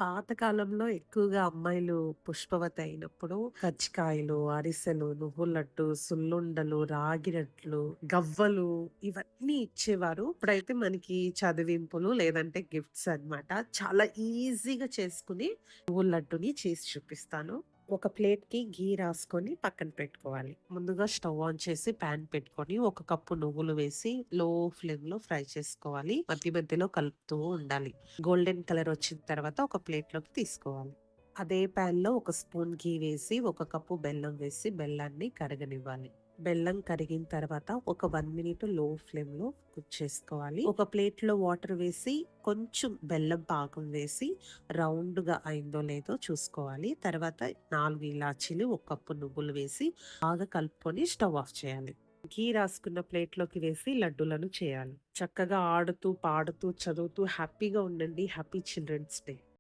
పాతకాలంలో ఎక్కువగా అమ్మాయిలు పుష్పవతి అయినప్పుడు కజ్జికాయలు, అరిసెలు, నువ్వుల లడ్డు, సున్నుండలు, రాగి రొట్లు, గవ్వలు ఇవన్నీ ఇచ్చేవారు. ఇప్పుడైతే మనకి చదివింపులు లేదంటే గిఫ్ట్స్ అన్నమాట. చాలా ఈజీగా చేసుకుని నువ్వుల లడ్డుని చేసి చూపిస్తాను. ఒక ప్లేట్‌కి ఘీ రాసుకొని పక్కన పెట్టుకోవాలి. ముందుగా స్టవ్ ఆన్ చేసి పాన్ పెట్టుకొని ఒక కప్పు నువ్వులు వేసి లో ఫ్లేమ్‌లో ఫ్రై చేసుకోవాలి. మధ్య మధ్యలో కలుపుతూ ఉండాలి. గోల్డెన్ కలర్ వచ్చిన తర్వాత ఒక ప్లేట్‌లోకి తీసుకోవాలి. అదే పాన్‌లో ఒక స్పూన్ ఘీ వేసి, ఒక కప్పు బెల్లం వేసి బెల్లాన్ని కరగనివ్వాలి. బెల్లం కరిగిన తర్వాత ఒక 1 మినిట్ లో ఫ్లేమ్‌లో కుక్ చేసుకోవాలి. ఒక ప్లేట్‌లో వాటర్ వేసి కొంచెం బెల్లం పాకం వేసి రౌండ్‌గా అయిందో లేదో చూసుకోవాలి. తర్వాత 4 ఇలాచీలు, ఒక కప్పు నువ్వులు వేసి బాగా కలుపుకొని స్టవ్ ఆఫ్ చేయాలి. ఘీ రాసుకున్న ప్లేట్‌లోకి వేసి లడ్డూలను చేయాలి. చక్కగా ఆడుతూ, పాడుతూ, చదువుతూ హ్యాపీగా ఉండండి. Happy children's day.